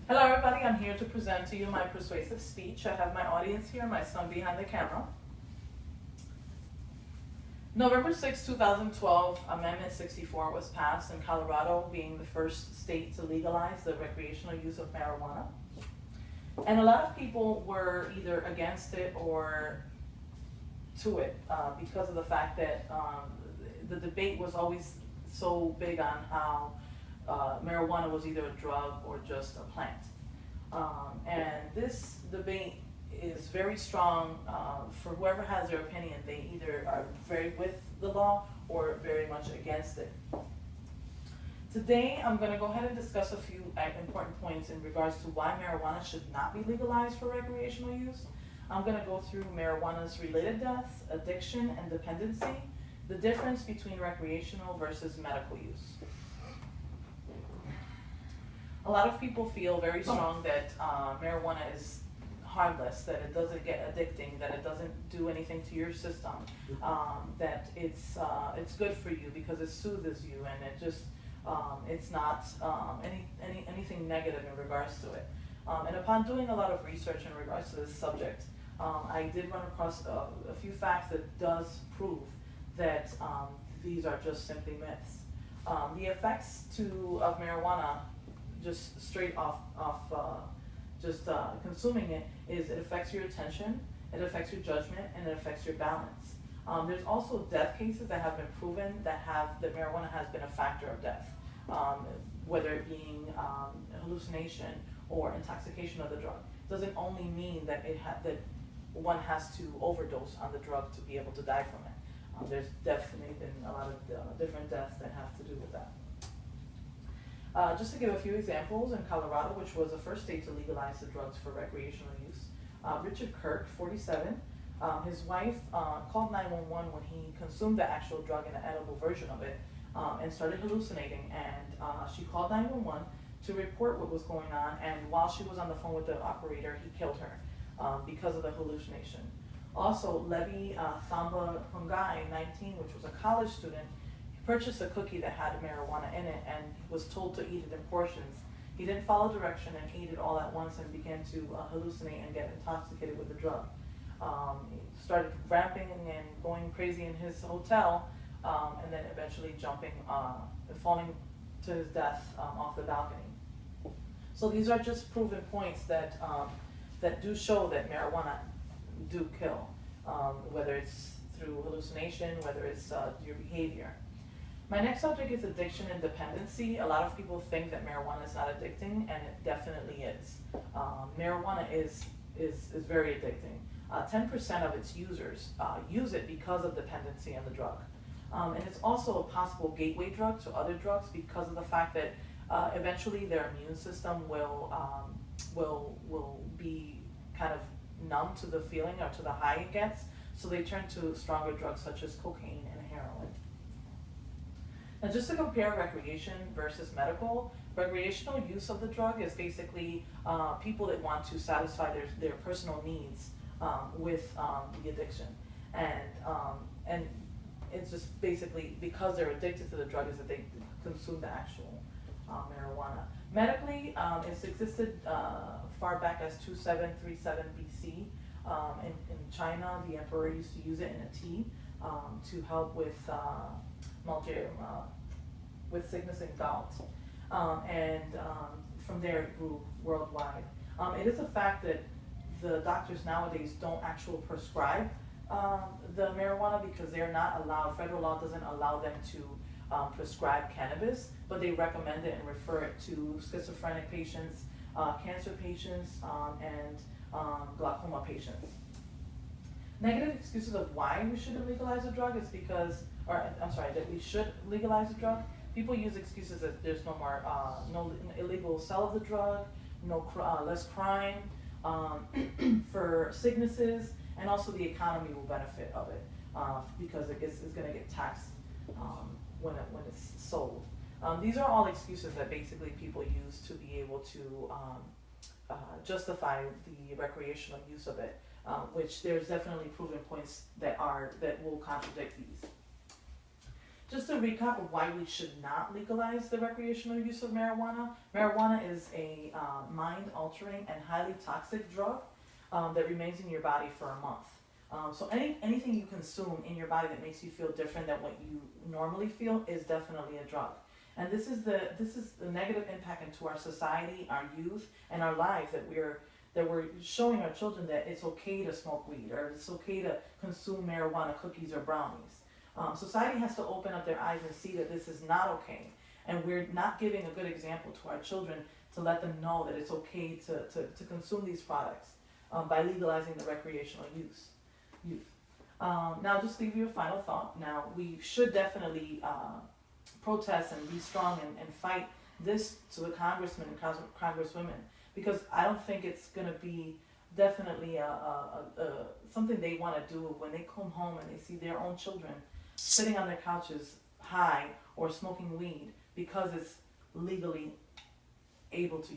Hello everybody, I'm here to present to you my persuasive speech. I have my audience here, my son behind the camera. November 6, 2012, Amendment 64 was passed in Colorado, being the first state to legalize the recreational use of marijuana. And a lot of people were either against it or to it because of the fact that the debate was always so big on how marijuana was either a drug or just a plant. And this debate is very strong for whoever has their opinion. They either are very with the law or very much against it. Today, I'm going to go ahead and discuss a few important points in regards to why marijuana should not be legalized for recreational use. I'm going to go through marijuana's related deaths, addiction, and dependency, the difference between recreational versus medical use. A lot of people feel very strong that marijuana is harmless, that it doesn't get addicting, that it doesn't do anything to your system, that it's good for you because it soothes you, and it just it's not anything negative in regards to it. And upon doing a lot of research in regards to this subject, I did run across a few facts that does prove that these are just simply myths. The effects of marijuana, just straight off consuming it, is it affects your attention, it affects your judgment, and it affects your balance. There's also death cases that have been proven that marijuana has been a factor of death, whether it being hallucination or intoxication of the drug. It doesn't only mean that that one has to overdose on the drug to be able to die from it. There's definitely been a lot of different deaths that have to do with that. Just to give a few examples, in Colorado, which was the first state to legalize the drugs for recreational use, Richard Kirk, 47, his wife called 911 when he consumed the actual drug in an edible version of it and started hallucinating, and she called 911 to report what was going on, and while she was on the phone with the operator, he killed her because of the hallucination. Also, Levi Thamba Hungai, 19, which was a college student, purchased a cookie that had marijuana in it and was told to eat it in portions. He didn't follow direction and ate it all at once and began to hallucinate and get intoxicated with the drug. He started ramping and going crazy in his hotel, and then eventually falling to his death off the balcony. So these are just proven points that that do show that marijuana do kill, whether it's through hallucination, whether it's your behavior. My next subject is addiction and dependency. A lot of people think that marijuana is not addicting, and it definitely is. Marijuana is very addicting. 10% of its users use it because of dependency on the drug. And it's also a possible gateway drug to other drugs because of the fact that eventually their immune system will be kind of numb to the feeling or to the high it gets, so they turn to stronger drugs such as cocaine and heroin. Now, just to compare recreation versus medical, recreational use of the drug is basically people that want to satisfy their personal needs with the addiction. And it's just basically because they're addicted to the drug is that they consume the actual marijuana. Medically, it's existed far back as 2737 BC. In China, the emperor used to use it in a tea to help with with sickness and gout, and from there it grew worldwide. It is a fact that the doctors nowadays don't actually prescribe the marijuana because they're not allowed, federal law doesn't allow them to prescribe cannabis, but they recommend it and refer it to schizophrenic patients, cancer patients, and glaucoma patients. Negative excuses of why we shouldn't legalize a drug is because, that we should legalize a drug. People use excuses that there's no more, no illegal sale of the drug, less crime, for sicknesses, and also the economy will benefit of it because it's going to get taxed when it's sold. These are all excuses that basically people use to be able to justify the recreational use of it, which there's definitely proven points that will contradict these. just a recap of why we should not legalize the recreational use of marijuana. Marijuana is a mind-altering and highly toxic drug that remains in your body for a month. So anything you consume in your body that makes you feel different than what you normally feel is definitely a drug. And this is the negative impact into our society, our youth, and our lives that we're showing our children that it's okay to smoke weed or it's okay to consume marijuana cookies or brownies. Society has to open up their eyes and see that this is not okay, and we're not giving a good example to our children to let them know that it's okay to consume these products by legalizing the recreational youth. Now, just leave you a final thought. Now, we should definitely protest and be strong and fight this to the congressmen and congresswomen, because I don't think it's going to be definitely something they want to do when they come home and they see their own children sitting on their couches high or smoking weed because it's legally able to